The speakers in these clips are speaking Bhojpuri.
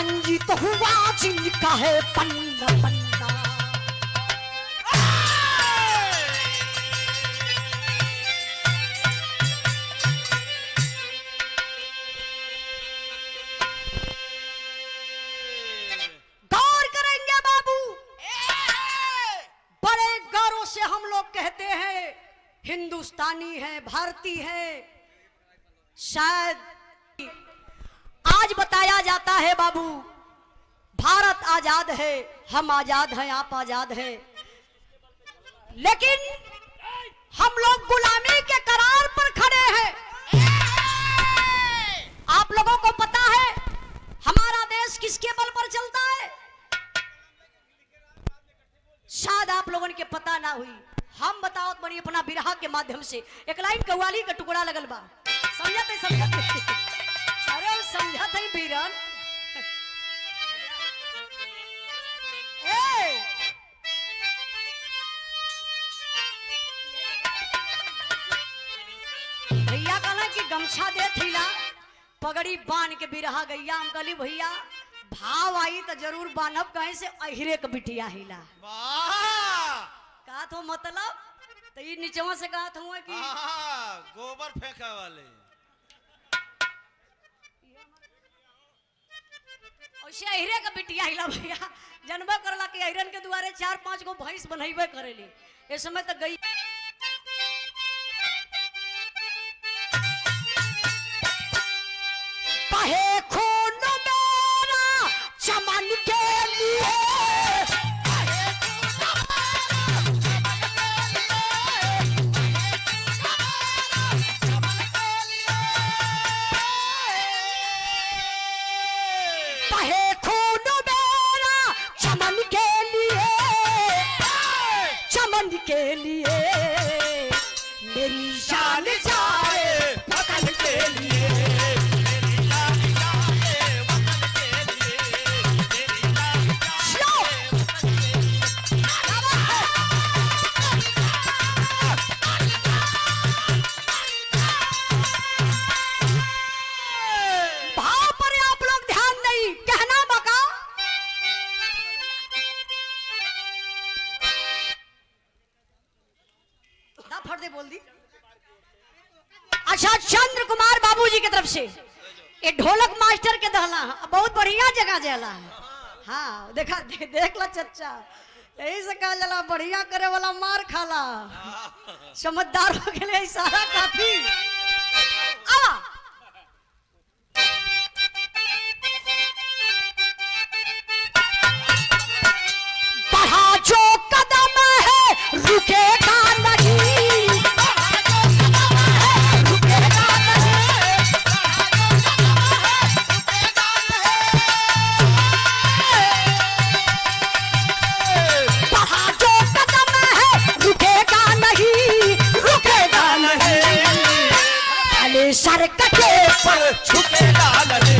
रंजित हुआ जिनका है पन्ना पन्ना। गौर करेंगे बाबू, बड़े गौरव से हम लोग कहते हैं हिंदुस्तानी है, भारतीय है। शायद आज बताया जाता है बाबू भारत आजाद है, हम आजाद हैं, आप आजाद हैं, लेकिन हम लोग गुलामी के करार पर खड़े हैं। आप लोगों को पता है हमारा देश किसके बल पर चलता है? शायद आप लोगों के पता ना हुई, हम बताओ बड़ी अपना बिरहा के माध्यम से। एक लाइन कव्वाली का टुकड़ा लगल बा, समझते समझते अरे समझते ही बीरन भैया कहला कि गमछा दे थीला पगड़ी बांध के बिरहा गैया। हम कहली भैया भाव आई तो जरूर बानब, कहीं से अहिरे के बिटिया हिला का तो मतलब तो ये नीचवा से कहा था कि गोबर फेंका वाले ऐसे अहिरे का बिटिया हिला भैया। जनबा करला कि अहिरन के दुआरे 4-5 गो भैंस बनैबे करेली। इस समय तक गई कहे खून मेरा चमन के लिए, के लिए मेरी जान जाए वतन के लिए, मेरी जान जाए वतन के लिए, मेरी जान जाए वतन के लिए। भाव पर आप लोग ध्यान नहीं, कहना बका फट दे बोल दी। अच्छा चंद्र कुमार बाबूजी की तरफ से ये ढोलक मास्टर के दहला बहुत बढ़िया जगह जला है। हाँ देखा देख ला चच्चा, यही से कहा जला बढ़िया करे वाला मार खाला, समझदार हो गए सारा काफी। आवा बढ़ा जो कदम है रुकेगा नहीं, सर कटे पर झुकेगा नहीं,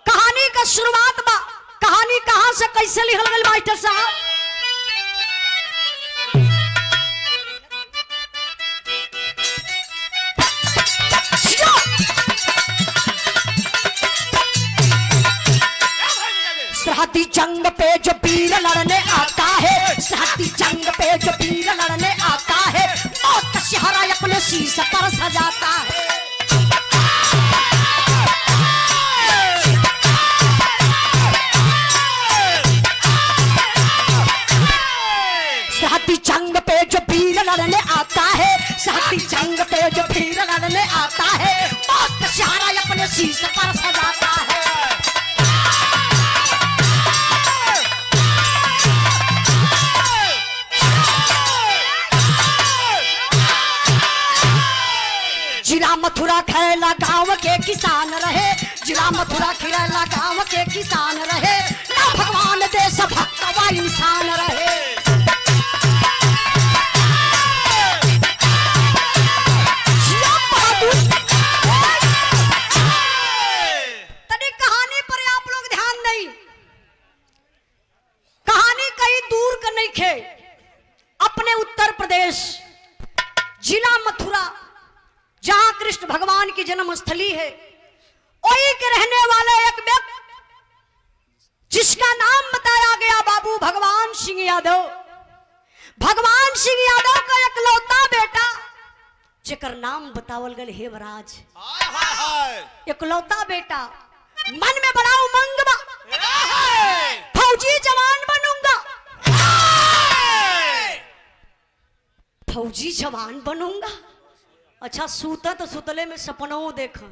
कहानी का शुरुआत बा, कहानी कहां से कैसे लिखल गई मास्टर साहब? सरहदी जंग पे जो वीर लड़ने आता है, सरहदी जंग पे जो वीर लड़ने आता है, मौत सिहरा अपने शीश पर सजाता है। सरहदी जंग पे जो वीर लड़ने आता है, सरहदी जंग पे जो वीर लड़ने आता है, मौत सिहरा अपने शीश पर सजाता है। जिला मथुरा खैला गांव के किसान रहे, जिला मथुरा खैला गांव के किसान रहे, ना भगवान देश भक्त व इंसान रहे। नीचे अपने उत्तर प्रदेश जिला मथुरा, जहां कृष्ण भगवान की जन्मस्थली है, वही के रहने वाले एक व्यक्ति जिसका नाम बताया गया बाबू भगवान सिंह यादव। भगवान सिंह यादव का इकलौता बेटा जेकर नाम बतावल गल हेमराज। हाय हाय हाय इकलौता बेटा, मन में बड़ा उमंग बा, फौजी जवान बनूंगा, फौजी जवान बनूंगा। अच्छा सूता तो सुतले में सपनों देखा,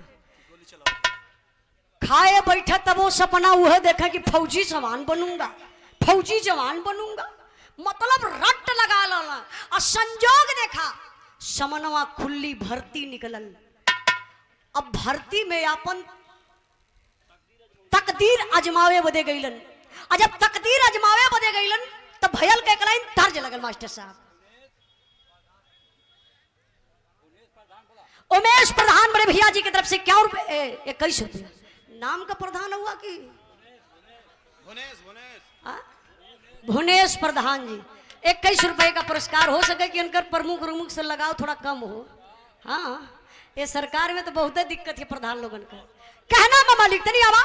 खाए बैठा तब वो सपना वह देखा कि फौजी जवान बनूंगा, फौजी जवान बनूंगा। मतलब रट लगा लाला और संजोग देखा समनवा खुली भर्ती निकलल। अब भर्ती में अपन तकदीर अजमावे बदे गईलन, और जब तकदीर अजमावे बदे गईलन तब भयल के कलाइन तर्ज लगल मास्टर साहब। उमेश प्रधान बड़े भैया जी की तरफ से क्या 21 रुपया नाम का प्रधान हुआ कि भुवनेश प्रधान जी 21 रुपए का पुरस्कार हो सके कि उनकर प्रमुख से लगाव थोड़ा कम हो। हाँ ये सरकार में तो बहुत दिक्कत है प्रधान लोगन का। कहना मामा लिखते नहीं आवा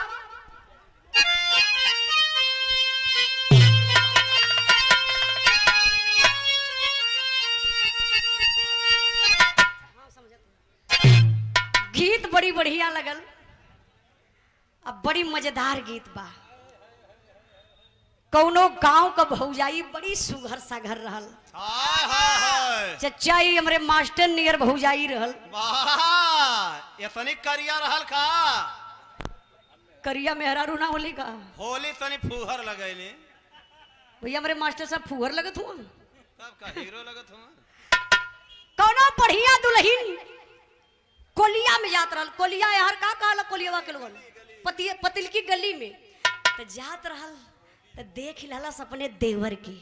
गीत बड़ी बढ़िया लगल, अब बड़ी मजेदार गीत बा। कौनो गांव का भौजाई बड़ी सुघर साघर रहल, चचाई हमरे मास्टर नियर भौजाई रहल। इतनी करिया रहल का करिया मेहरारू ना होली का होली तनी फुहर लगैली भैया हमरे मास्टर साहब फुहर लगत हुआ, तब का हीरो लगत हुआ। कौनो बढ़िया दुल्हन कोलिया में जात रहल। कोलिया यार का कहला कोलियावा के लोगन पतिल की गली में तो जात रहल तो देख लहला अपने देवर की।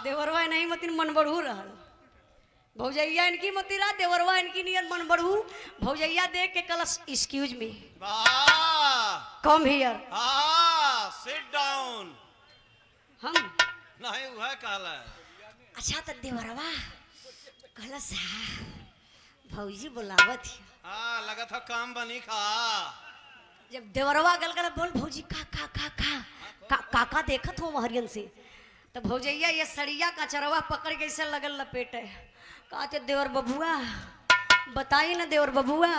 देवरवा नहीं मतिन मन बढ़ू रहल, भौजैया इनकी मतिरा, देवरवा इनकी नियर मन बढ़ू। भौजैया देख के कलस excuse me come here sit down. हम नहीं वह कहला। अच्छा तो देवरवा कलस भौजी बुलावत है। हाँ लगा था काम बनी खा। जब देवरवा गल गल बोल भौजी का का का का का काका देखत हो महरियन से, तो भौजैया ये सड़िया का चरवा पकड़ के ऐसे लगल लपेटे। कहते देवर बबुआ बताई ना देवर बबुआ।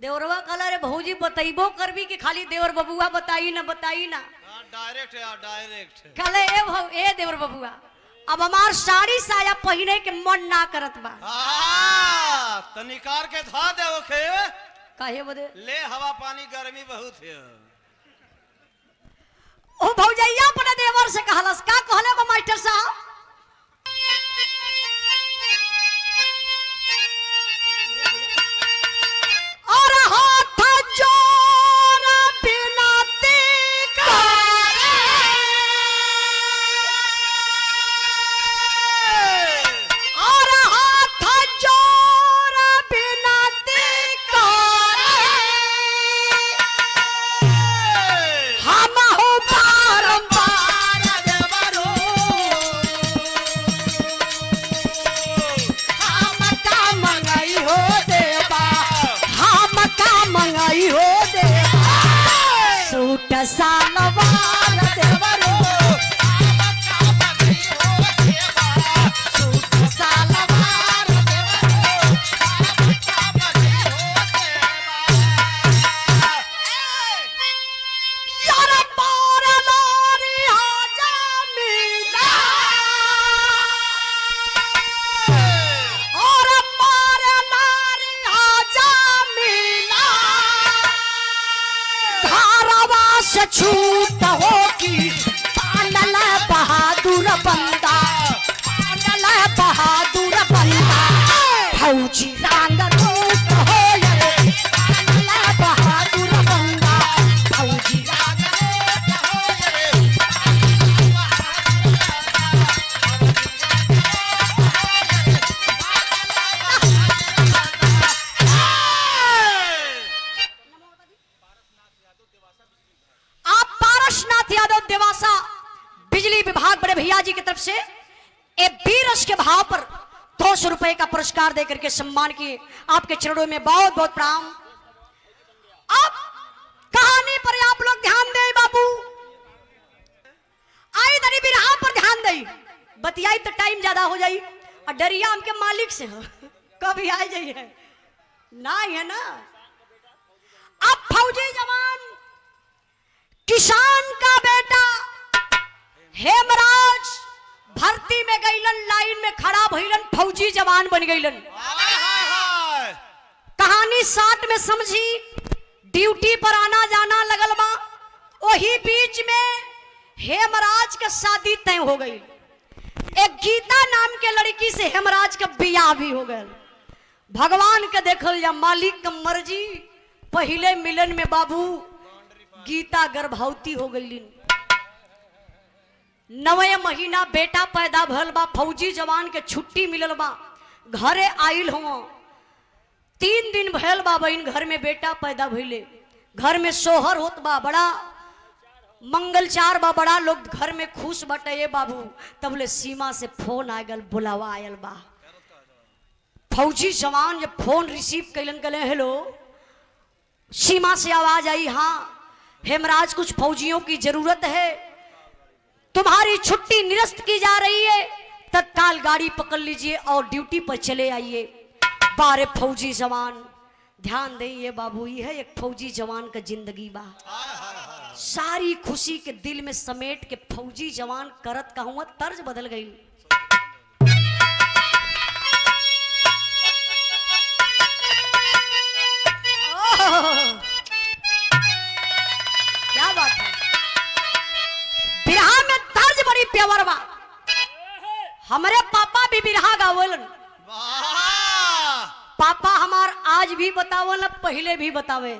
देवरवा कहला रे भौजी बतैबो करबी कि खाली देवर बबुआ बताई ना बताई ना। डायरेक्ट यार डायरेक्ट कहले ए देवर बबुआ अब हमार साड़ी साया पहने के मन ना करत बा। तो निकाल के धा दे ओके काहे बदे ले हवा पानी गर्मी बहुत है। ओ भौजैया अपने देवर से कहलस का कहले बा मास्टर साहब। और हाथ जोड़ बिनती करे, और हाथ जोड़ बिनती करे, हम हो बारंबार देवरो हम का मंगाई हो देवा, हम का मंगाई हो देवा, सूट सालवार देवरो सूट सालवार यार पार लारी आजा मिला, और पार लारी आजा मिला, धारवा से छूट होगी पांडल बहादुर बंदा, पांडल बहादुर बंदा, फौजी रंग रूप हो ये पांडल बहादुर बंदा, फौजी रंग रूप हो ये। आप पारसनाथ यादव देवासा बिजली विभाग बड़े भैया जी की तरफ से एक बीरस के भाव पर 200 रुपए का पुरस्कार देकर के सम्मान किए। आपके चरणों में बहुत बहुत प्रणाम। अब कहानी पर आप लोग ध्यान दें बाबू, आई तरी बिरहा पर ध्यान दे, बतियाई तो टाइम ज्यादा हो जाई और डरिया हमके मालिक से हो कभी आ जाइए ना है ना। अब फौजी जवान किसान का बेटा हेमराज भर्ती में गईलन, लाइन में खड़ा भइलन, फौजी जवान बन गईलन। कहानी 60 में समझी, ड्यूटी पर आना जाना लगल बा। वही बीच में हेमराज का शादी तय हो गई। एक गीता नाम के लड़की से हेमराज का बियाह भी हो गया। भगवान के देखल या मालिक का मर्जी, पहले मिलन में बाबू गीता गर्भवती हो गई। 9वें महीना बेटा पैदा भल बा। फौजी जवान के छुट्टी मिलल बा, घरे आइल हो। 3 दिन भयल बा बहन घर में बेटा पैदा भइले। घर में सोहर होत बा, बड़ा मंगलचार बा, बड़ा लोग घर में खुश बटे। ये बाबू तबले सीमा से फोन आ गल, बुलावा आयल बा। फौजी जवान जब फोन रिसीव कैलन, कहले हेलो। सीमा से आवाज आई, हाँ हेमराज कुछ फौजियों की जरूरत है, तुम्हारी छुट्टी निरस्त की जा रही है, तत्काल गाड़ी पकड़ लीजिए और ड्यूटी पर चले आइए। 12 फौजी जवान, ध्यान देइए बाबू, ये है एक फौजी जवान का जिंदगी बा। सारी खुशी के दिल में समेट के फौजी जवान करत का हुआ तर्ज बदल गई। क्या बात है, बिरहा में तर्ज बड़ी प्यार बा। हमारे पापा भी बिरहा गावलन। पापा हमार आज भी बतावल, पहले भी बतावे।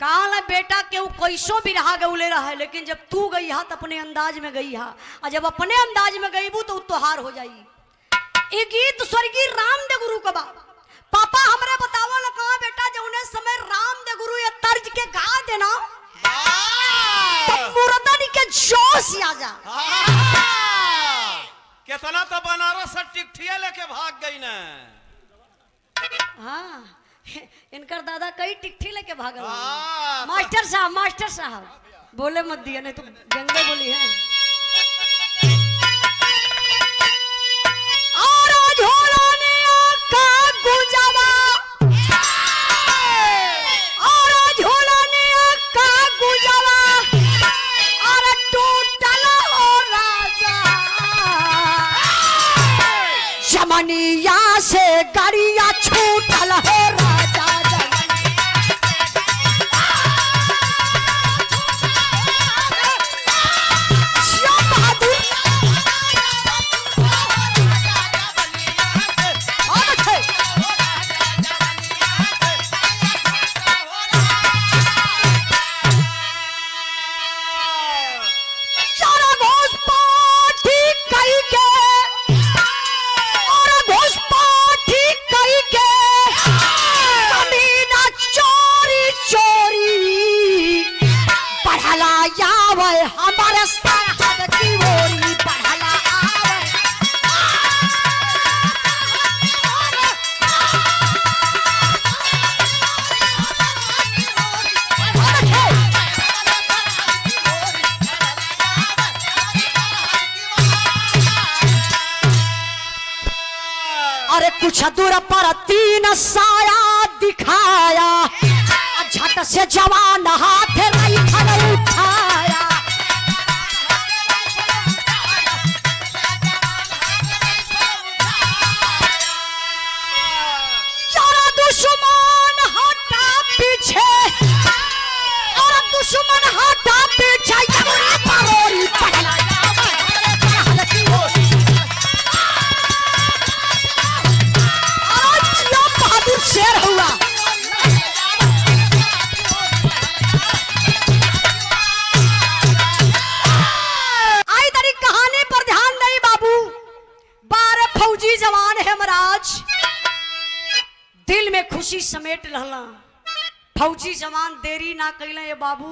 काल बेटा के कैसो बिरहा गौले रहा है, लेकिन जब तू गई हा तो अपने अंदाज में गई हा, और जब अपने अंदाज में गईबू तो तोहार हो जाई। ये गीत स्वर्गीय रामदेव गुरु का बा। पापा हमरे बतावल कहा बेटा, जौने समय रामदेव गुरु ये तर्ज के गा देना तो मुर्दन के जोश आ जा। कितना तो बनारस से टिकठिया लेके भाग गई ना। हाँ इनकर दादा कई टिकठी लेके भागल। मास्टर साहब बोले मत दिया, नहीं तो गंगे बोली है। और झोलाने का गुजावा, और झोलाने का गुजावा, और टूटल हो राजा जमनिया से गरिया छूटल हो राजा। हमारे सरहद की ओरी बढ़ला आवे। अरे कुछ दूर पर 3 साया दिखाया, झट से जवान हाथ राइफल उठाया। दुश्मन हटा पीछे, और दुश्मन हटा पीछे, परोरी पड़ला बहादुर शेर हुआ। आई तरी कहानी पर ध्यान नहीं बाबू। 12 फौजी जवान हेमराज दिल में खुशी समेट रहला। फौजी जवान देरी ना कैले ये बाबू,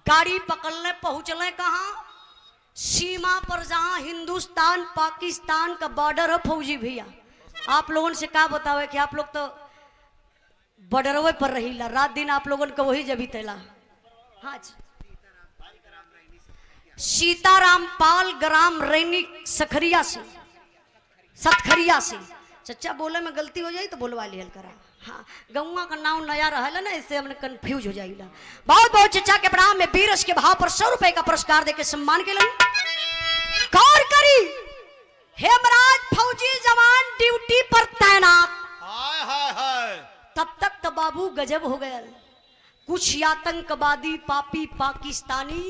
गाड़ी पकड़ने पहुंचले कहाँ, सीमा पर जहां हिंदुस्तान पाकिस्तान का बॉर्डर है फौजी भैया, आप लोगों से क्या बतावे कि आप लोग तो बॉर्डरवे पर रहीला, रात दिन आप लोगों का वही जबी तेला। हाँ जी, सीताराम पाल ग्राम रैनी सखरिया से, सतखरिया से। चचा बोले में गलती हो जाई तो बोलवा लिहल करा। हाँ, गौवा का नाम नया रहा ना, इससे हमने कंफ्यूज हो जाइला। बहुत बहुत चचा के प्रणाम में बीरस के भाव पर 100 रुपए का पुरस्कार देके सम्मान के लिए गौर करी। हेमराज फौजी जवान ड्यूटी पर तैनात। हाय हाय हाय। तब तक तो बाबू गजब हो गया। कुछ आतंकवादी पापी पाकिस्तानी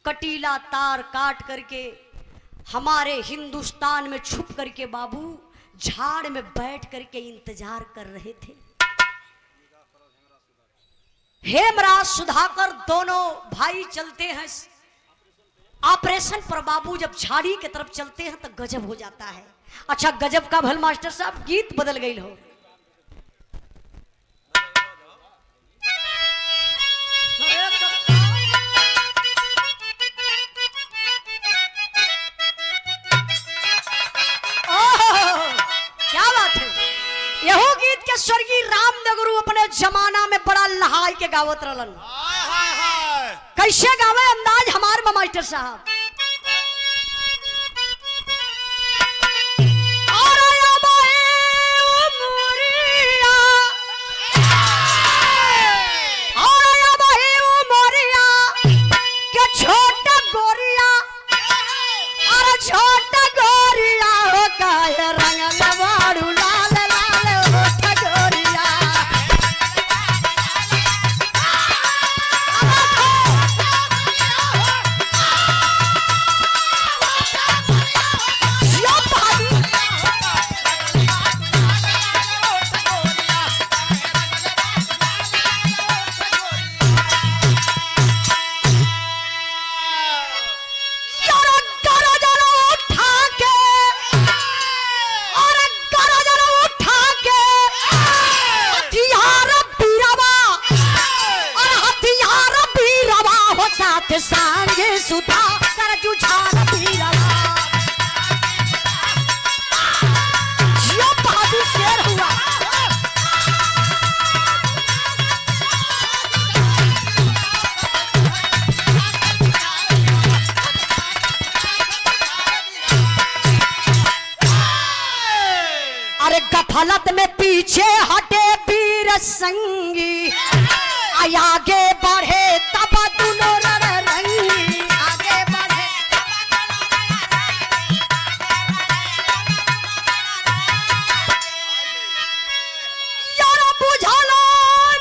कटीला तार काट करके हमारे हिंदुस्तान में छुप करके बाबू झाड़ में बैठ करके इंतजार कर रहे थे। हेमराज सुधाकर दोनों भाई चलते हैं ऑपरेशन पर। बाबू जब झाड़ी की तरफ चलते हैं तो गजब हो जाता है। अच्छा, गजब का भल मास्टर साहब, गीत बदल गई हो। यहो गीत के स्वर्गीय रामनगरू अपने जमाना में बड़ा लहाई के गावत रहलन। हाय हाय हाय। कैसे गावे अंदाज हमार मास्टर साहब। गफलत में पीछे हटे वीर संगी, आगे बढ़े तब दोनों रंगी। आगे बढ़े यार बुझलो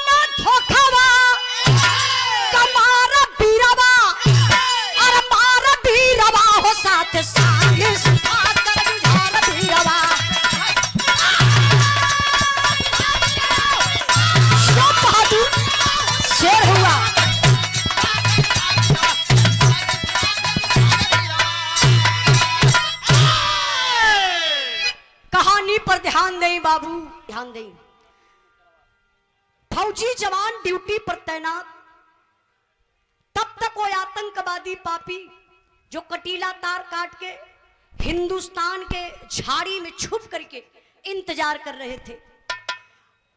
न धोखावा, कमार बीरवा और मार बीरवा हो साथ संग सुधाकर बुझाल बीरवा। शेर हुआ। कहानी पर ध्यान दें बाबू, ध्यान दें। फौजी जवान ड्यूटी पर तैनात, तब तक वो आतंकवादी पापी जो कटीला तार काट के हिंदुस्तान के झाड़ी में छुप करके इंतजार कर रहे थे।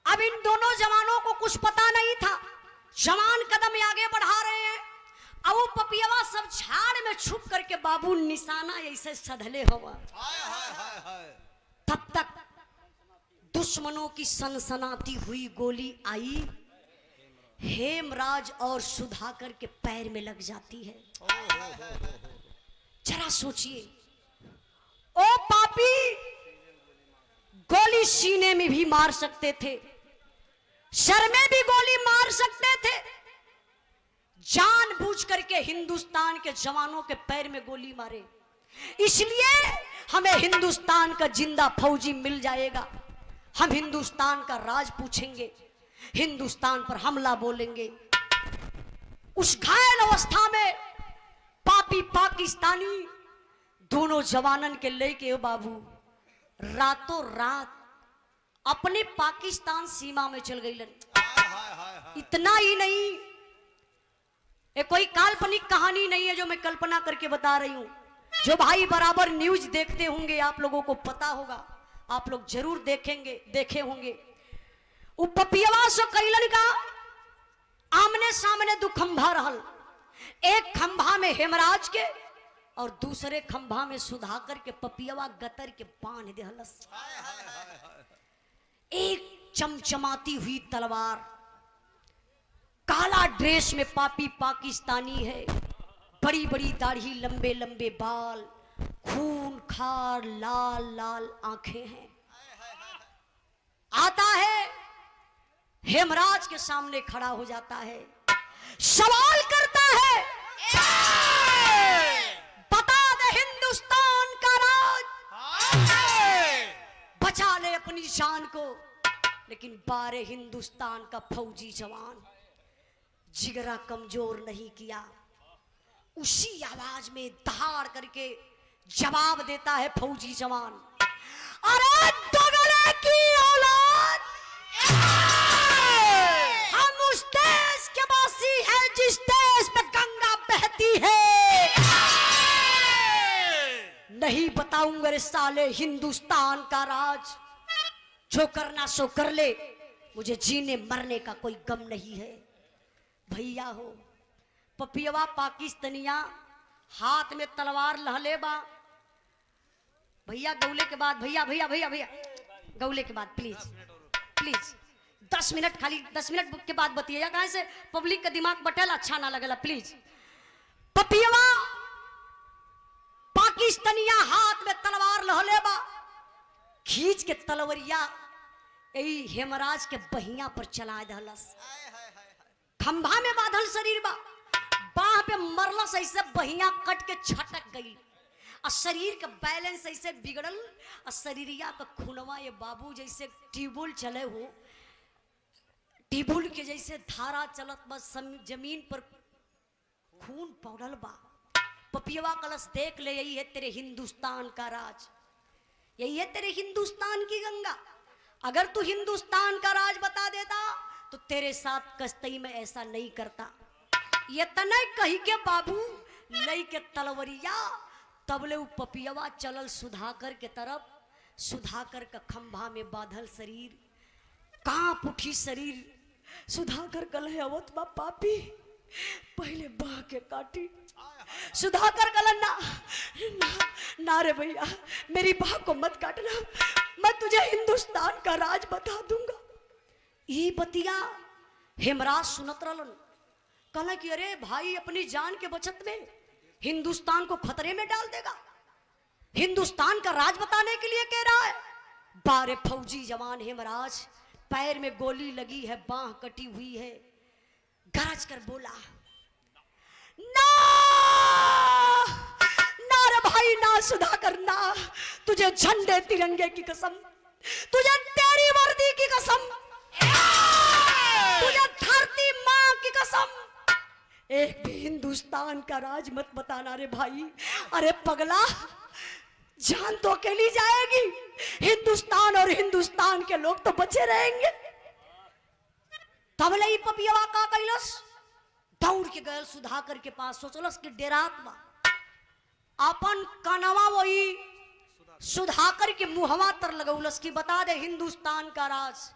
अब इन दोनों जवानों को कुछ पता नहीं था। जवान कदम आगे बढ़ा रहे हैं, अब वो पपियावा सब झाड़ में छुप करके बाबू निशाना ऐसे सधले हुआ। तब तक दुश्मनों की सनसनाती हुई गोली आई, हेमराज और सुधाकर के पैर में लग जाती है। जरा सोचिए, ओ पापी गोली सीने में भी मार सकते थे, सर में भी गोली मार सकते थे, जानबूझ करके हिंदुस्तान के जवानों के पैर में गोली मारे। इसलिए हमें हिंदुस्तान का जिंदा फौजी मिल जाएगा, हम हिंदुस्तान का राज पूछेंगे, हिंदुस्तान पर हमला बोलेंगे। उस घायल अवस्था में पापी पाकिस्तानी दोनों जवानन के लेके बाबू रातों रात अपने पाकिस्तान सीमा में चल गई। इतना ही नहीं, ये कोई काल्पनिक कहानी नहीं है जो मैं कल्पना करके बता रही हूं। जो भाई बराबर न्यूज देखते होंगे आप लोगों को पता होगा, आप लोग जरूर देखे होंगे। वो पपियवा सो कैलन का आमने सामने दो खंभा रहल, एक खंभा में हेमराज के और दूसरे खंभा में सुधाकर के पपियवा गतर के बांध देहलस। एक चमचमाती हुई तलवार, काला ड्रेस में पापी पाकिस्तानी है, बड़ी बड़ी दाढ़ी, लंबे लंबे बाल, खून खार लाल लाल आंखें हैं। आता है हेमराज के सामने खड़ा हो जाता है, सवाल करता है, बता दे हिंदुस्तान का राज, बचा ले अपनी जान को। लेकिन बारे हिंदुस्तान का फौजी जवान जिगरा कमजोर नहीं किया, उसी आवाज में दहाड़ करके जवाब देता है फौजी जवान, अरे दोगले की औलाद, हम उस देश के वासी हैं जिस देश पे गंगा बहती है। नहीं बताऊंगा रे साले हिंदुस्तान का राज, जो करना सो कर ले, मुझे जीने मरने का कोई गम नहीं है। भैया हो पपियवा पाकिस्तानिया हाथ में तलवार लहले बा। भैया गौले के बाद, भैया भैया भैया भैया गौले के बाद प्लीज प्लीज 10 मिनट, खाली 10 मिनट के बाद बतिएगा, कहां से पब्लिक का दिमाग बटल अच्छा ना लगेला प्लीज। पपियवा पाकिस्तानिया हाथ में तलवार लहले बा, खींच के तलवरिया यही हेमराज के बहिया पर चला दहलस। खंभा में बांधल शरीर बा, बाह पे मरलस, ऐसे बहिया कट के छटक गई और शरीर का बैलेंस ऐसे बिगड़ल और शरीरिया का खूनवा ये बाबू जैसे ट्यूबवेल चले हो, ट्यूबवेल के जैसे धारा चलत बस जमीन पर खून पौड़ल बा। पपियवा कलश देख ले, यही है तेरे हिंदुस्तान का राज, यही है तेरे हिंदुस्तान की गंगा। अगर तू हिंदुस्तान का राज बता देता तो तेरे साथ कस्तई में ऐसा नहीं करता। ये तने कही के बाबू लई के तलवरिया तबले उ पपियवा चलल सुधाकर के तरफ। सुधाकर का खंभा में बांधल शरीर, कांप उठी शरीर। सुधाकर कल अवत बा पापी, पहले बाह के काटी। सुधाकर कल ना ना, ना रे भैया मेरी बाह को मत काटना, मैं तुझे हिंदुस्तान का राज बता दूंगा। ये बतिया हेमराज सुनत रहलन, कहला कि अरे भाई अपनी जान के बचत में हिंदुस्तान को खतरे में डाल देगा, हिंदुस्तान का राज बताने के लिए कह रहा है। बारे फौजी जवान हेमराज, पैर में गोली लगी है, बाह कटी हुई है, गरज कर बोला, ना ना रे भाई ना सुधाकर ना, तुझे झंडे तिरंगे की कसम, तुझे तेरी वर्दी की कसम, तुझे धरती मां की कसम, एक भी हिंदुस्तान का राज मत बताना रे भाई। अरे पगला जान तो अकेली जाएगी, हिंदुस्तान और हिंदुस्तान के लोग तो बचे रहेंगे। तब लई पपियवा का कैलस, दौड़ के गए सुधाकर के पास, सोचलस कि डेरात बा, अपन कनवा वही सुधाकर के मुहवा तर लगौलस कि बता दे हिंदुस्तान का राज।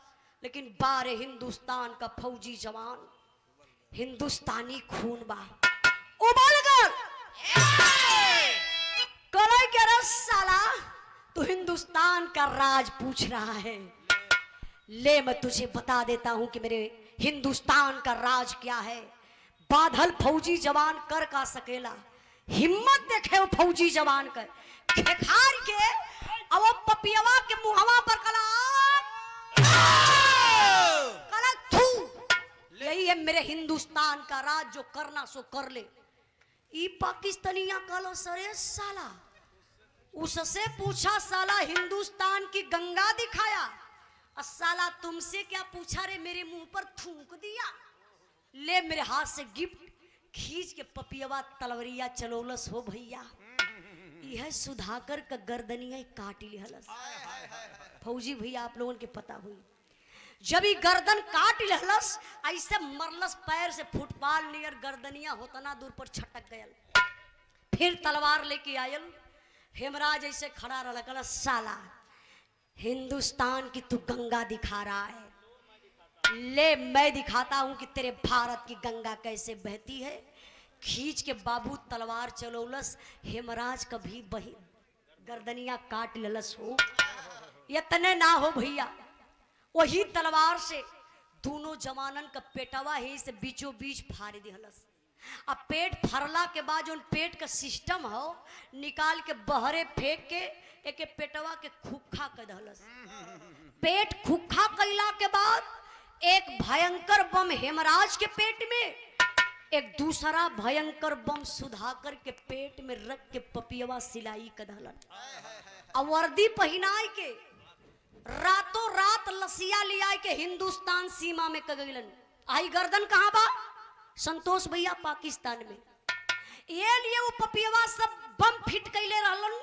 लेकिन बारे हिंदुस्तान का फौजी जवान, हिंदुस्तानी खून बा, उबल कर करे के रस साला तू हिंदुस्तान का राज पूछ रहा है। ले मैं तुझे बता देता हूं कि मेरे हिंदुस्तान का राज क्या है। बादल फौजी जवान कर का सकेला, हिम्मत देखे वो फौजी जवान कर खेखार के अब वो पपियवा के मुहवा पर कला यही है मेरे हिंदुस्तान का राज, जो करना सो कर ले। ई पाकिस्तानिया कलो सरे साला, उससे पूछा साला हिंदुस्तान की गंगा दिखाया, और साला तुमसे क्या पूछा रे, मेरे मुंह पर थूक दिया। ले मेरे हाथ से गिफ्ट, खींच के पपियवा तलवरिया चलोलस हो भैया। यह सुधाकर का गर्दनिया काट लिहलस। फौजी भैया आप लोगों के पता हुई, जब ही गर्दन काट लहलस ऐसे मरलस पैर से फुटपाल नियर गर्दनिया होतना दूर पर छटक गयल। फिर तलवार लेके आयल। हेमराज ऐसे खड़ा रहा, कहला साला हिंदुस्तान की तू गंगा दिखा रहा है, ले मैं दिखाता हूं कि तेरे भारत की गंगा कैसे बहती है। खींच के बाबू तलवार चलौलस। हेमराज कभी बही गर्दनिया काट ललस हो। इतने ना हो भैया, वही तलवार से दोनों जवानन का पेटवा ही से बीचों बीच फाड़ दिहलस। अब पेट फरला के बाद जो पेट का सिस्टम हो निकाल के बहरे फेंक के एक पेटवा के खुखा कर दहलस। पेट खुखा कैला के बाद एक भयंकर बम हेमराज के पेट में, एक दूसरा भयंकर बम सुधाकर के पेट में रख के पपियवा सिलाई कर दहलन। अब वर्दी पहनाए के रातों रात लसिया लिया के हिंदुस्तान सीमा में कगलन। आई गर्दन कहां बा? संतोष भैया पाकिस्तान में। ये लिए वो पपियवा सब बम फिट कैले रहलन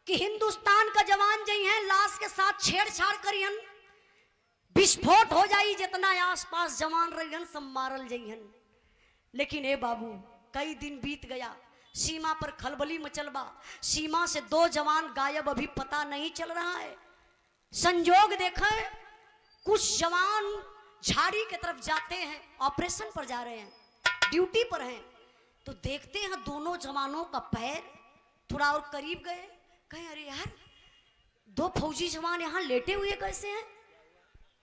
कि हिंदुस्तान का जवान जई हैं लाश के साथ छेड़छाड़ करियन, विस्फोट हो जाई, जितना आसपास जवान रहियन सब मारल जइहन। लेकिन ए बाबू कई दिन बीत गया, सीमा पर खलबली मचल बा। सीमा से 2 जवान गायब, अभी पता नहीं चल रहा है। संजोग देखे कुछ जवान झाड़ी की तरफ जाते हैं, ऑपरेशन पर जा रहे हैं, ड्यूटी पर हैं, तो देखते हैं दोनों जवानों का पैर थोड़ा और करीब गए। कहे अरे यार 2 फौजी जवान यहाँ लेटे हुए कैसे हैं,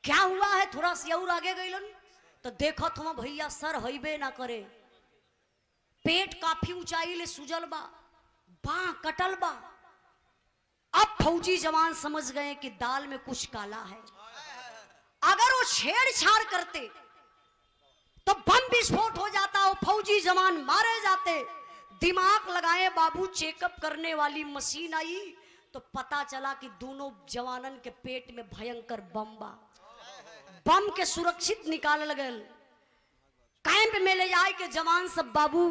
क्या हुआ है? थोड़ा सी और आगे गईलन तो देखो तुम भैया सर हईबे ना करे, पेट काफी ऊंचाई ले सुजल बा, बाह कटल बा। अब फौजी जवान समझ गए कि दाल में कुछ काला है। अगर वो छेड़छाड़ करते तो बम विस्फोट हो जाता, वो फौजी जवान मारे जाते। दिमाग लगाए बाबू, चेकअप करने वाली मशीन आई तो पता चला कि दोनों जवानन के पेट में भयंकर बम बा। बम के सुरक्षित निकाल लगे, कैंप में ले जाए के जवान सब बाबू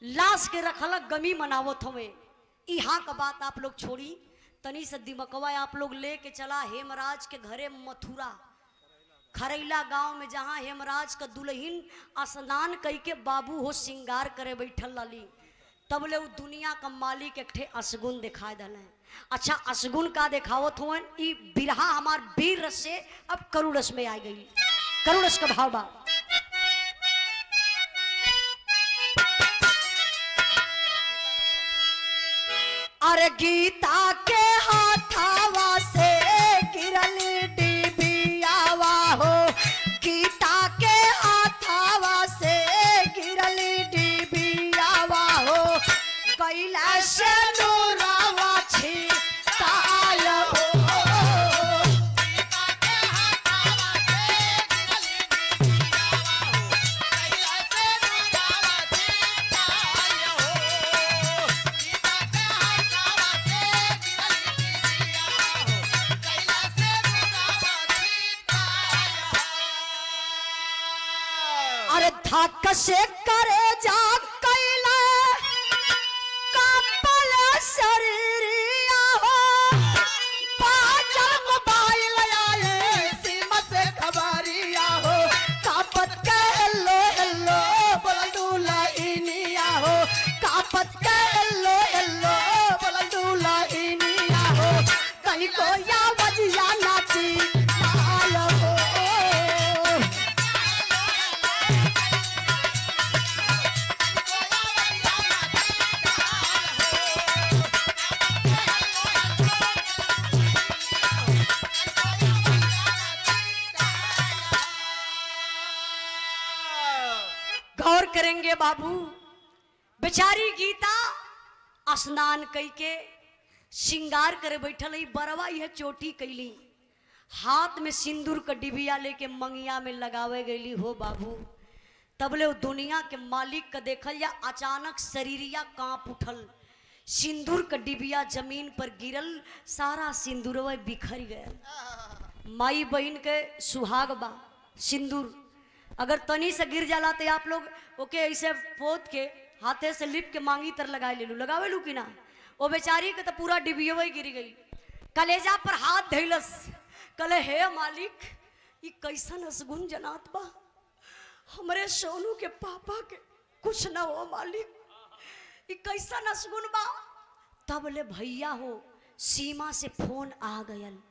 लाश के रखलक, गमी मनावत हमें। यहाँ का बात आप लोग छोड़ी, तनी से दिमकवा आप लोग लेके चला हेमराज के घरे मथुरा खरैला गांव में, जहां हेमराज का दुल्हन स्नान कई के बाबू हो श्रृंगार करे बैठल लाली। तब ले दुनिया का मालिक एक ठे असगुन दिखाई दल है। अच्छा असगुन का दिखावत हो ई बिरहा हमार वीर रस से अब करुण रस में आ गई। करुण रस का भाव बा, अरे गीता के हाथावा से गिरल डिबियावा हो, गीता के हाथावा से गिरल डिबियावा हो, कैलाश नूरावा छिताल हो। धक से करे जा कैला कपल शरीरिया हो, बाजल मोबाइल आए सीमा से खबरिया हो, कापत के हेलो हेलो बोलूला इनिया हो, कापत के हेलो हेलो बोलूला इनिया हो, कहीं को या वजिया नाची आल हो। गौर करेंगे बाबू, बेचारी गीता स्नान कई के श्रृंगार करे बैठल ही, बरवा यह चोटी कैली, हाथ में सिंदूर का डिबिया लेके मंगिया में लगावे गईली हो बाबू। तबले दुनिया के मालिक का देखल या अचानक शरीरिया कांप उठल, सिंदूर का डिबिया जमीन पर गिरल, सारा सिंदूरवा बिखर गया। माई बहन के सुहाग बा सिंदूर, अगर तनी से गिर जाला तो आप लोग ओके ऐसे पोत के हाथे से लिप के मांगी तर लगाए ले लू, लगावे लू कि ना? वो बेचारी के तो पूरा डिबिया गिर गई। कलेजा पर हाथ धैलस, कले हे मालिक ये कैसा नसगुन जनात बा, हमरे सोनू के पापा के कुछ ना हो मालिक, ये कैसा नसगुन बा। तब ले भैया हो सीमा से फोन आ गयल,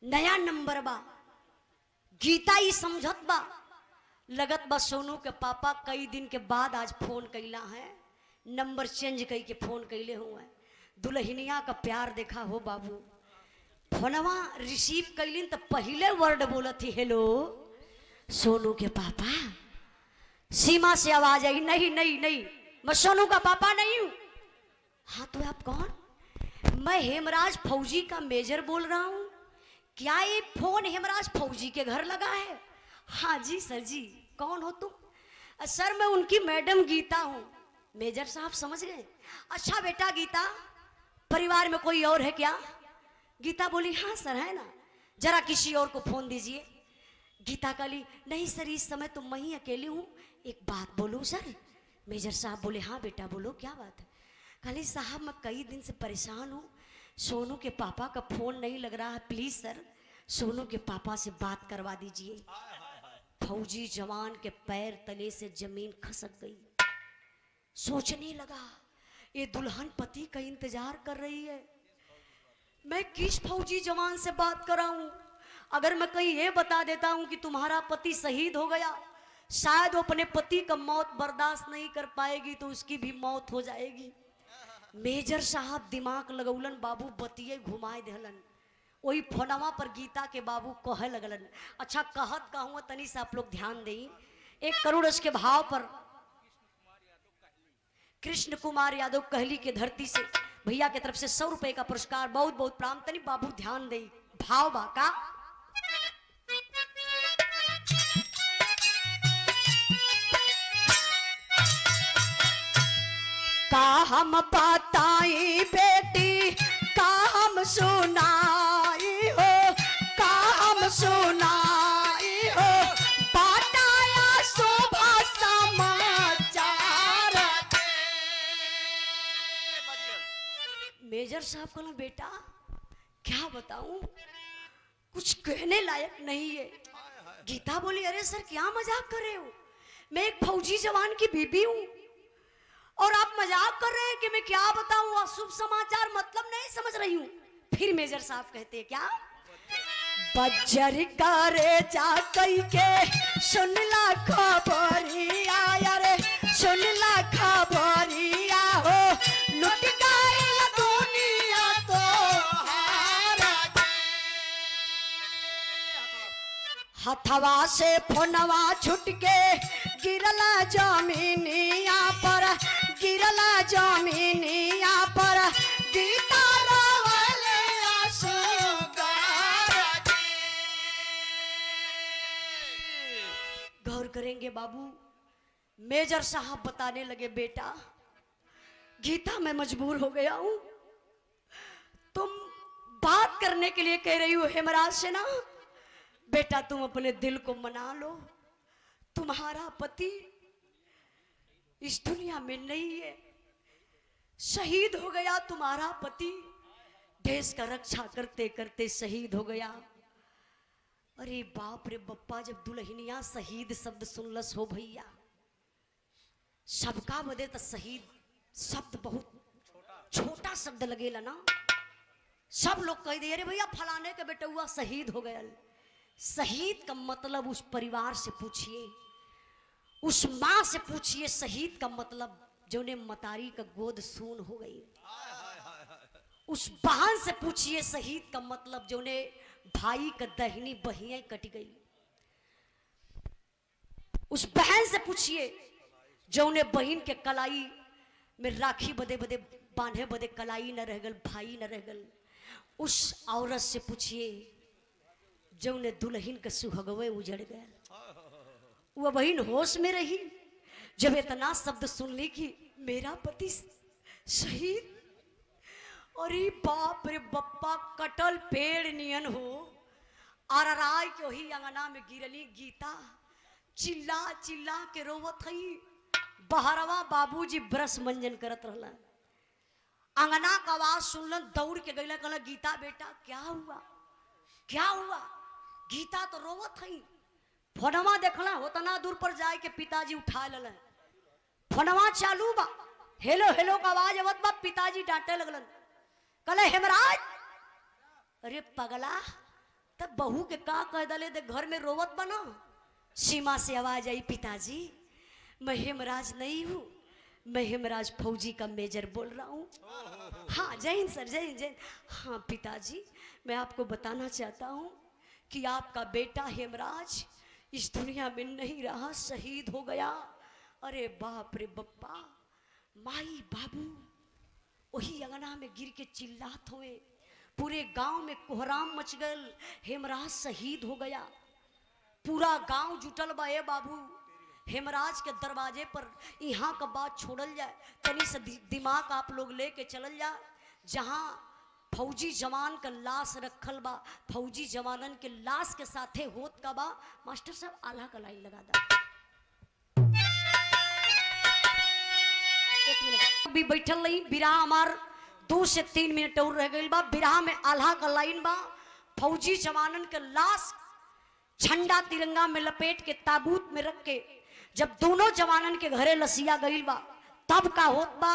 नया नंबर बा, गीता ही समझत बा, लगत बा सोनू के पापा कई दिन के बाद आज फोन कैला है, नंबर चेंज कई के फोन कैले हुए। दुल्हनिया का प्यार देखा हो बाबू, फोनवा रिसीव कैलिन तो पहले वर्ड बोलत थी हेलो सोनू के पापा। सीमा से आवाज आई, नहीं नहीं नहीं मैं सोनू का पापा नहीं हूं। हाँ तो आप कौन? मैं हेमराज फौजी का मेजर बोल रहा हूं। क्या ये फोन हेमराज फौजी के घर लगा है? हाँ जी सर जी। कौन हो तुम? सर मैं उनकी मैडम गीता हूं। मेजर साहब समझ गए। अच्छा बेटा गीता, परिवार में कोई और है क्या? गीता बोली हाँ सर है ना, जरा किसी और को फोन दीजिए। गीता कहली नहीं सर इस समय तो मैं ही अकेली हूँ, एक बात बोलूँ सर? मेजर साहब बोले हाँ बेटा बोलो क्या बात है? कहली साहब मैं कई दिन से परेशान हूँ, सोनू के पापा का फोन नहीं लग रहा है, प्लीज सर सोनू के पापा से बात करवा दीजिए। फौजी जवान के पैर तले से जमीन खसक गई, सोचने लगा ये दुल्हन पति का इंतजार कर रही है, मैं किस फौजी जवान से बात कराऊं? अगर मैं कहीं ये बता देता हूं कि तुम्हारा पति शहीद हो गया, शायद वो अपने पति का मौत बर्दाश्त नहीं कर पाएगी तो उसकी भी मौत हो जाएगी। मेजर साहब दिमाग लगौलन, बाबू बतिये घुमाए देहलन। वही फोनवा पर गीता के बाबू कहे लगलन। अच्छा कहत कहूँ तनी से आप लोग ध्यान दें। 1 करोड़ के भाव पर कृष्ण कुमार यादव कहली के धरती से भैया की तरफ से 100 रुपए का पुरस्कार, बहुत बहुत प्रणाम। तनी बाबू ध्यान दे, भाव बाका का हम बताई बेटी, का हम सुनाई हो, का हम सुनाई हो, बताया शोभा समाचार। मेजर साहब कहना बेटा क्या बताऊं, कुछ कहने लायक नहीं है। गीता बोली अरे सर क्या मजाक कर रहे हो, मैं एक फौजी जवान की बीबी हूं और आप मजाक कर रहे हैं कि मैं क्या बताऊं, अशुभ समाचार मतलब नहीं समझ रही हूं। फिर मेजर साहब कहते हैं क्या, बज्जर करे जा कई के सुनला खबरिया, रे सुनला खबरिया हो, लुट गई दुनिया तो हथवा से फोनवा छुट के गिरला जमीनिया पर, गिरला जमीनिया पर, गीता रोवले आंसू गार। गौर करेंगे बाबू, मेजर साहब बताने लगे बेटा गीता मैं मजबूर हो गया हूं, तुम बात करने के लिए कह रही हो हेमराज से ना, बेटा तुम अपने दिल को मना लो, तुम्हारा पति इस दुनिया में नहीं है, शहीद हो गया तुम्हारा पति, देश का रक्षा करते करते शहीद हो गया। अरे बाप रे बप्पा, जब दुल्हनिया शहीद शब्द सुनलस हो भैया, सबका बदे तो शहीद शब्द बहुत छोटा शब्द लगेला ना। सब लोग कह दिए अरे भैया फलाने के बेटा हुआ शहीद हो गया। शहीद का मतलब उस परिवार से पूछिए, उस माँ से पूछिए शहीद का मतलब जो ने मतारी का गोद सून हो गई। उस बहन से पूछिए शहीद का मतलब जो ने भाई का दहिनी बहियां कट गई। उस बहन से पूछिए जो ने बहन के कलाई में राखी बदे बदे बांधे बदे कलाई न रह गल, भाई न रह गल। उस औरत से पूछिए जो ने दुल्हन के सुहगवे उजड़ गए, वह बहन होश में रही जब इतना शब्द सुन ली कि मेरा पति शहीद। अरे बाप रे बप्पा, कटल पेड़ नियन हो आराय के वही अंगना में गिरली गीता, चिल्ला चिल्ला के रोवत हई। बहरवा बाबूजी ब्रश मंजन करत रहला, अंगना का आवाज सुनलन, दौड़ के गईला, कहला गीता बेटा क्या हुआ क्या हुआ? गीता तो रोवत हई। फोनवा देखला होतना दूर पर जाए के पिताजी उठा लेलन। फोनवा चालू बा, हेलो हेलो का आवाज आवत बा। पिताजी डांटे लगलन, कहले हेमराज अरे पगला तब बहू के का कह दले दे घर में रोवत बना। सीमा से आवाज आई, पिताजी मैं हेमराज नहीं हूँ, मैं हेमराज फौजी का मेजर बोल रहा हूँ। हाँ जय हिंद सर, जय हिंद जय हिंद। हाँ पिताजी मैं आपको बताना चाहता हूँ कि आपका बेटा हेमराज इस दुनिया में नहीं रहा, शहीद हो गया। अरे बाप रे बप्पा, माई बाबू वही अंगना में गिर के चिल्लात हुए, पूरे गांव में कोहराम मच गल, हेमराज शहीद हो गया। पूरा गांव जुटल बा। ए बाबू हेमराज के दरवाजे पर यहाँ का बात छोड़ल जाए, तनी से दिमाग आप लोग लेके चलल जाए। जहाँ फौजी जवान का लाश रखल बा, फौजी जवानन के लाश के साथे होत का बा। मास्टर साहब आल्हा का लाइन लगा दा। एक मिनट भी बैठल रही, बिरहा हमार 2 से 3 मिनट और रह गई बा। बिरहा में आल्हा का लाइन बा, फौजी जवानन के लाश झंडा तिरंगा में लपेट के ताबूत में रख के जब दोनों जवानन के घरे लसिया गईल बा, तब का होत बा,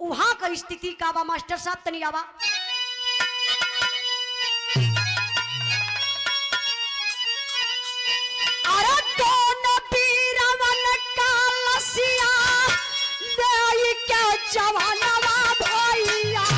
वहां का स्थिति का बा। मास्टर साहब तनी आवा। अरे दोनों वीरवन का लसिया ले के जवानवा भैया,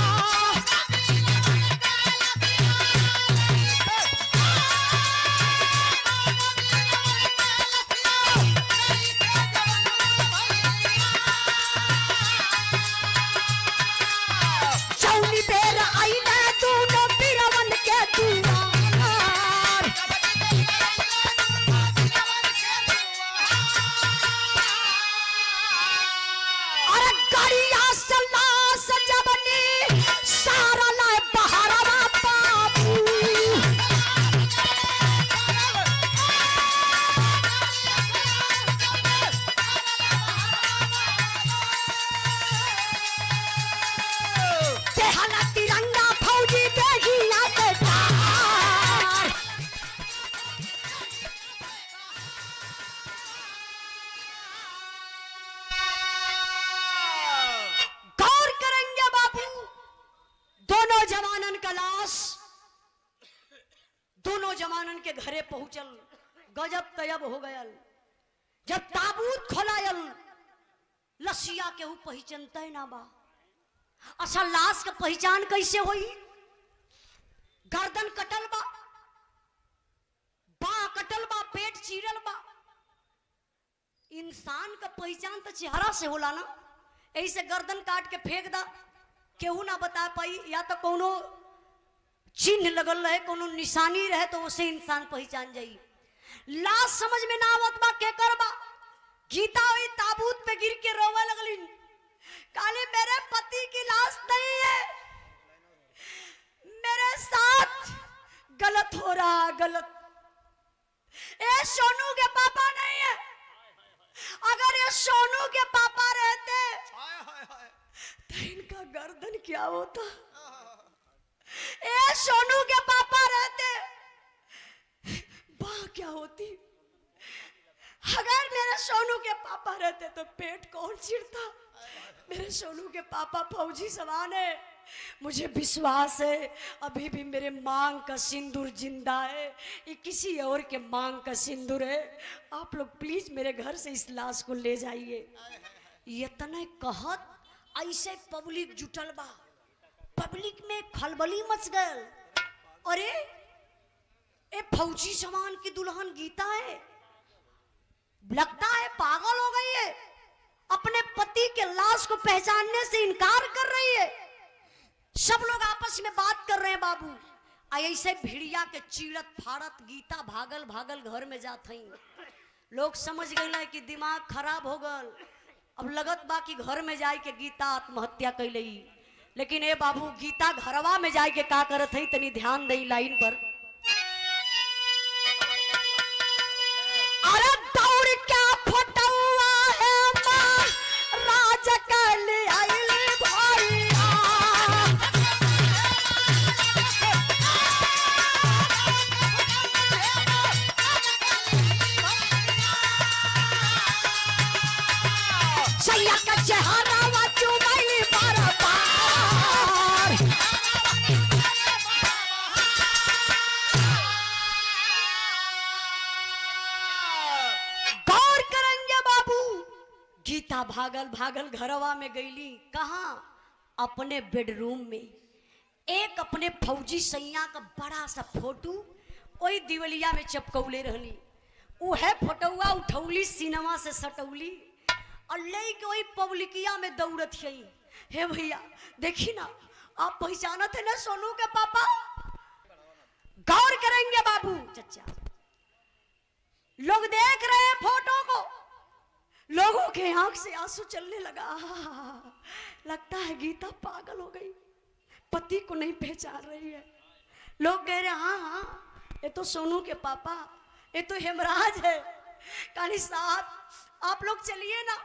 दोनों जवानन के घरे पहुंचल, गजब तयब हो गयल। जब ताबूत खोलायल, लसिया के हु पहचानते ना बा। अच्छा लाश का पहचान कैसे होई? गर्दन कटल बा, बाह कटल बा, पेट चीरल बा। इंसान का पहचान तो चेहरा से होला ना, ऐसे गर्दन काट के फेंक दा, केहू ना बता पाई। या तो कोनो चिन्ह लगल रहे, कोनो निशानी रहे तो उसे इंसान पहचान जाई। लाश समझ में ना आवत बा के करबा। गीता हुई ताबूत पे गिर के रोवे लगली, काली मेरे पति की लाश नहीं है, मेरे साथ गलत हो रहा, गलत। ये सोनू के पापा नहीं है, अगर ये सोनू के पापा रहते तो इनका गर्दन क्या होता। ए सोनू के पापा रहते बाह क्या होती। अगर मेरे सोनू के पापा रहते तो पेट कौन चिरता। मेरे सोनू के पापा फौजी सवान है, मुझे विश्वास है अभी भी मेरे मांग का सिंदूर जिंदा है, ये किसी और के मांग का सिंदूर है। आप लोग प्लीज मेरे घर से इस लाश को ले जाइए। ये तने कहत ऐसे पब्लिक जुटल बा, पब्लिक में खलबली मच गल। अरे ए फौजी जवान की दुल्हन गीता है, लगता है पागल हो गई है, अपने पति के लाश को पहचानने से इनकार कर रही है। सब लोग आपस में बात कर रहे हैं बाबू। ऐसे भिड़िया के चीड़त फाड़त गीता भागल भागल घर में जात हई। लोग समझ गए कि दिमाग खराब हो गल, अब लगत बा कि घर में जाए के गीता आत्महत्या कैलई। लेकिन ए बाबू गीता घरवा में जाए के का करत हई, तनी ध्यान दई लाइन पर। अरे दौड़ क्या फटुआ है मां राज कल आइली भैया। सैया का चेहरा वा चुमैली बार बार। गौर करेंगे बाबू, गीता भागल भागल घरवा में गईली। कहा? अपने बेडरूम में। एक अपने फौजी सैया का बड़ा सा फोटो वही दिवलिया में चपकौले रहली। उहे फोटोआ उठौली, सिनेमा से सटौली और लेके वही पब्लिकिया में दौड़त है। हे भैया देखी ना, आप पहचाना थे ना सोनू के पापा? गौर करेंगे बाबू चचा, लोग देख रहे हैं फोटो को, लोगों के आंख से आंसू चलने लगा। लगता है गीता पागल हो गई, पति को नहीं पहचान रही है। लोग कह रहे हाँ हाँ ये तो सोनू के पापा, ये तो हेमराज है। काली साहब आप लोग चलिए ना,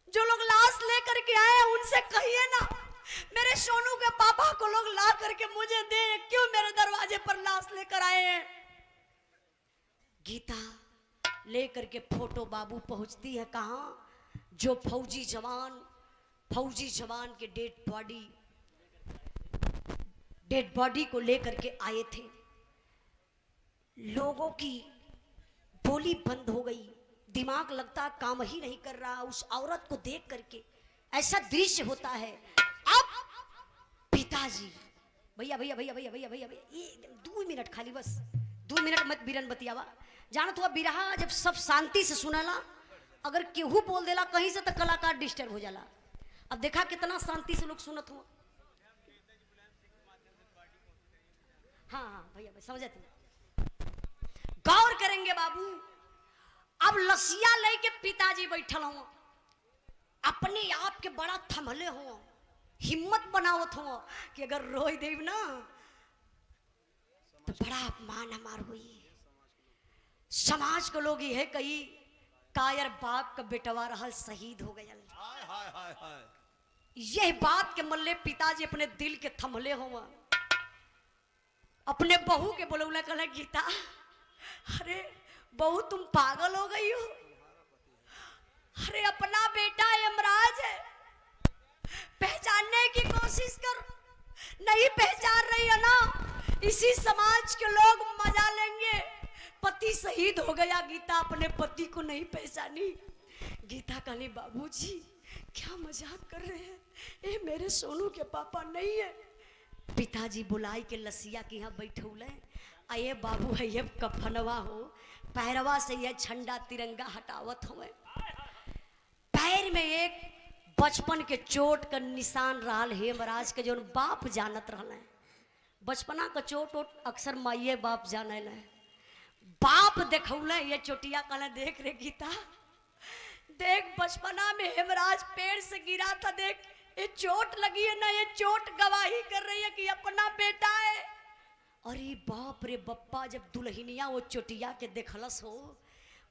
जो लोग लाश लेकर के आए हैं उनसे कहिए ना मेरे सोनू के पापा को लोग ला करके मुझे दे, क्यों मेरे दरवाजे पर लाश लेकर आए हैं। गीता लेकर के फोटो बाबू पहुंचती है कहां? जो फौजी जवान के डेड बॉडी को लेकर के आए थे। लोगों की बोली बंद हो गई, दिमाग लगता काम ही नहीं कर रहा उस औरत को देख करके। ऐसा दृश्य होता है। अब पिताजी, भैया भैया भैया भैया भैया भैया ये 2 मिनट खाली, बस 2 मिनट मत बिरन बतियावा। जान तो बिरहा जब सब शांति से सुनाला, अगर केहू बोल देला कहीं से तो कलाकार डिस्टर्ब हो जाला। अब देखा कितना शांति से लोग सुनत हुआ। हाँ हाँ भैया भाई समझे तुम। गौर करेंगे बाबू, अब लसिया लेके पिताजी बैठल हो, अपने आप के बड़ा थमले हो, हिम्मत बनावत हो कि अगर रोई देव ना तो बड़ा अपमान हमार हुई। समाज को लोग यह कही कायर बाप का बेटवा रहल शहीद हो गया। यह बात के मल्ले पिताजी अपने दिल के थमले हो, अपने बहू के बोलौला कहले गीता अरे बहू तुम पागल हो गई हो, अरे अपना बेटा यमराज है, पहचानने की कोशिश कर, नहीं पहचान रही है ना, इसी समाज के लोग मजा लेंगे, पति शहीद हो गया। गीता अपने पति को नहीं पहचानी। गीता कहली बाबूजी क्या मजाक कर रहे हैं, ये मेरे सोनू के पापा नहीं है। पिताजी बुलाई के लसिया के यहाँ बैठौले, आये बाबू है ये कफनवा हो, पैरवा से यह झंडा तिरंगा हटावत हुए। पैर में एक बचपन के चोट का निशान रहल हेमराज के, जो बाप जानत रहल। बचपना का चोट अक्सर माइये बाप जाने ल। बाप देखौले ये चोटिया कहले देख रे गीता, देख बचपना में हेमराज पेड़ से गिरा था, देख ये चोट लगी है ना, ये चोट गवाही कर रही है कि अपना बेटा है। अरे बाप रे बप्पा, जब दुल्हनिया वो चोटिया के देखलस हो,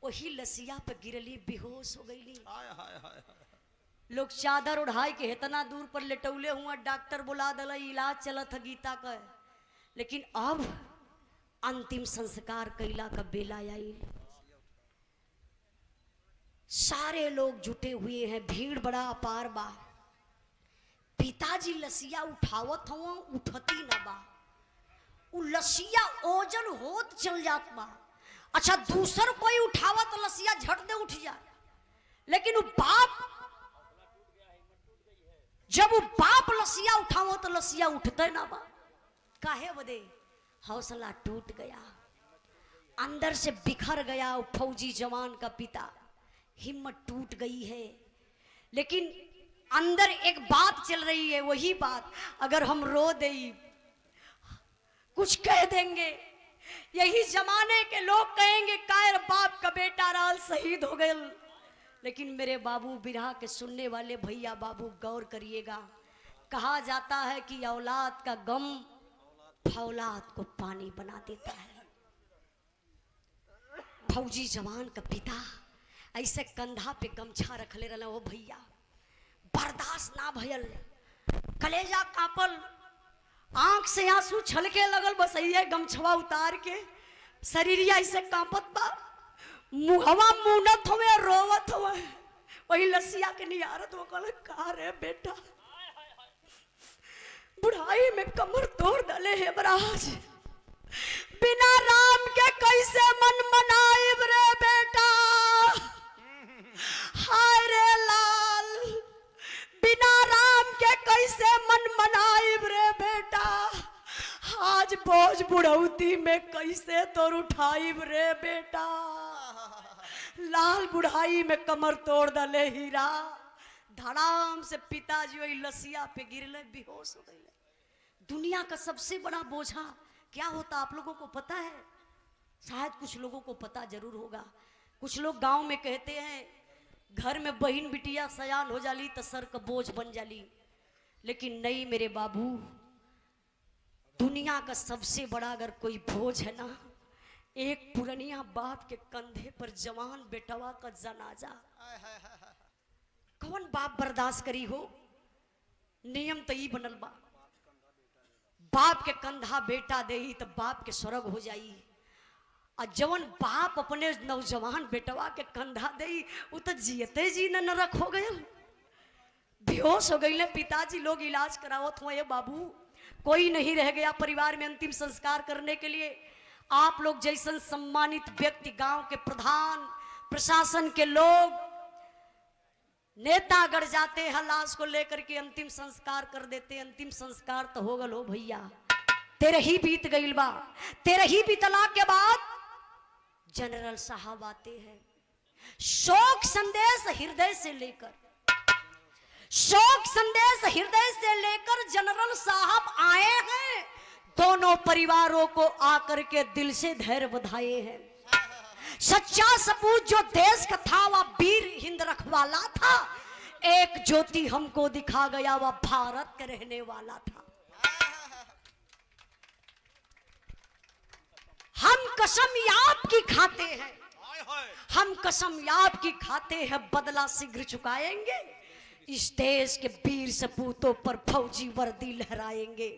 वही लसिया पे गिरली, बेहोश हो गईली। लोग चादर उड़ाई के इतना दूर पर लेटौले हुआ, डॉक्टर बुला दल, इलाज चलत है गीता का। लेकिन अब अंतिम संस्कार कैला का बेला आई। सारे लोग जुटे हुए हैं, भीड़ बड़ा अपार बा। पिताजी लसिया उठावत हुआ, उठती ना बा, उ लसिया ओजन होत चल जात बा। अच्छा दूसर कोई उठावत तो लसिया झट दे उठ जा, लेकिन बाप, जब वो बाप लसिया उठावो तो लसिया उठते ना बा। काहे बदे? हौसला टूट गया, अंदर से बिखर गया। वो फौजी जवान का पिता, हिम्मत टूट गई है। लेकिन अंदर एक बात चल रही है, वही बात अगर हम रो दे, कुछ कह देंगे, यही जमाने के लोग कहेंगे कायर बाप का बेटा राल शहीद हो गए। लेकिन मेरे बाबू बिरहा के सुनने वाले भैया बाबू गौर करिएगा, कहा जाता है कि औलाद का गम फौलाद को पानी बना देता है। फौजी जवान का पिता ऐसे कंधा पे गमछा रख ले रहा, वो भैया बर्दाश्त ना भयल, कलेजा कापल, आंख से आंसू छलके लगल। बस ये गमछवा उतार के शरीर ऐसे कांपत बा, मुहवा मुनत हुए, रोवत हुए। वही लसिया के निहारत वो कहल का रे बेटा बुढ़ाई में कमर तोड़ डाले है बराज, बिना राम के कैसे मन मनाइब रे बेटा। हाय रे लाल बिना राम के कैसे मन मनाइब रे बेटा, आज बोझ बुढ़ौती में कैसे तोर उठाइब रे बेटा। लाल बुढ़ाई में कमर तोड़ डाले हीरा, धड़ाम से पिताजी वही लसिया पे गिरले बेहोश हो गए। दुनिया का सबसे बड़ा बोझा क्या होता आप लोगों को पता है? शायद कुछ लोगों को पता जरूर होगा। कुछ लोग गांव में कहते हैं घर में बहन बिटिया सयान हो जाली तो सर का बोझ बन जाली, लेकिन नहीं मेरे बाबू, दुनिया का सबसे बड़ा अगर कोई बोझ है ना, एक पुरनिया बाप के कंधे पर जवान बेटवा का जनाजा। कौन बाप बर्दाश्त करी हो? नियम तो ही बनल बा, बाप के कंधा बेटा दे तो बाप के स्वर्ग हो जाई, और जवन बाप अपने नौजवान बेटवा के कंधा दे वो तो जियते जी न नरक हो गए, बेहोश हो गई। पिताजी लोग इलाज करावत हुए बाबू, कोई नहीं रह गया परिवार में अंतिम संस्कार करने के लिए। आप लोग जैसन सम्मानित व्यक्ति, गांव के प्रधान, प्रशासन के लोग, नेता गढ़ जाते हैं, लाश को लेकर के अंतिम संस्कार कर देते। अंतिम संस्कार तो हो गल हो भैया, तेरे ही बीत गईल बा। तेरे ही बीतला के बाद जनरल साहब आते हैं, शोक संदेश हृदय से लेकर, शोक संदेश हृदय से लेकर जनरल साहब आए हैं। दोनों परिवारों को आकर के दिल से धैर्य बधाए हैं। सच्चा सपूत जो देश का था वह वीर हिंद रखवाला था, एक ज्योति हमको दिखा गया वह भारत के रहने वाला था। हम कसम याद की खाते हैं, हम कसम याद की खाते हैं, बदला शीघ्र चुकाएंगे, इस देश के वीर सपूतों पर फौजी वर्दी लहराएंगे।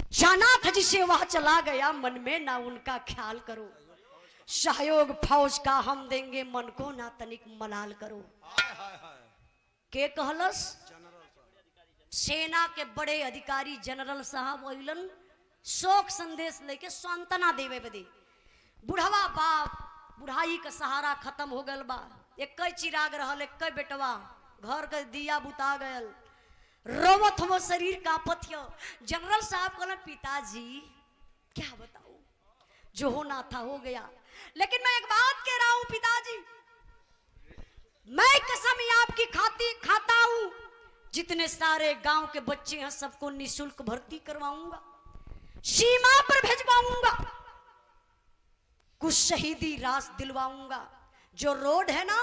जाना था जिसे वह चला गया, मन में ना उनका ख्याल करो, सहयोग फौज का हम देंगे, मन को ना तनिक मलाल करो। के कहलस? सेना के बड़े अधिकारी जनरल साहब अइलन शोक संदेश लेके सांत्वना देवे बदे। बुढ़वा बाप, बुढ़ाई का सहारा खत्म हो गल बा, एक चिराग रहल, एक बेटवा, घर का दिया बुता गयल, रोवत हो शरीर कांपत हो। जनरल साहब कहला पिताजी क्या बताऊं, जो होना था हो गया, लेकिन मैं एक बात कह रहा हूं पिताजी, मैं कसम आपकी खाता हूं, जितने सारे गांव के बच्चे हैं सबको निःशुल्क भर्ती करवाऊंगा, सीमा पर भेजवाऊंगा, कुछ शहीदी रास दिलवाऊंगा, जो रोड है ना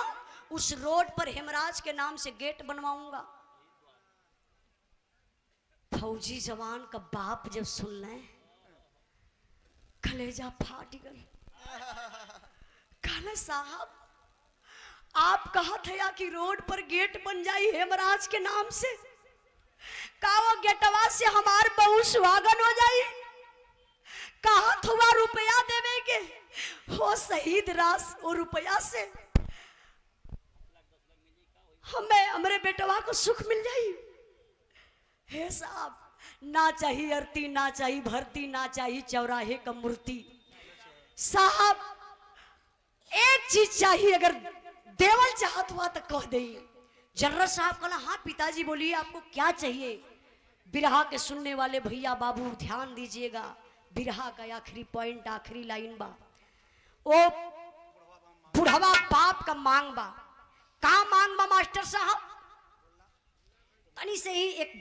उस रोड पर हेमराज के नाम से गेट बनवाऊंगा। फौजी जवान का बाप जब सुन ले कलेजा फाट गल। कहले साहब आप कहा था कि रोड पर गेट बन जाई हेमराज के नाम से, का वो गेटवा से हमार बहु सुहागन हो जाई, कहा थोड़ा रुपया देवे के हो शहीद रास, वो रुपया से हमें हमरे बेटवा को सुख मिल जाई। हे साहब ना चाहिए आरती, ना चाहिए भर्ती, ना चाहिए चौराहे का मूर्ति, साहब एक चीज चाहिए, अगर देवल चाहत हुआ तो कह दे। जनरल साहब कहला हाँ पिताजी बोलिए आपको क्या चाहिए। बिरहा के सुनने वाले भैया बाबू ध्यान दीजिएगा, बिरहा का आखिरी पॉइंट, आखिरी लाइन बा, ओ बुढ़वा बाप का मांग बा। का मांग बा मास्टर साहब? तनी से ही एक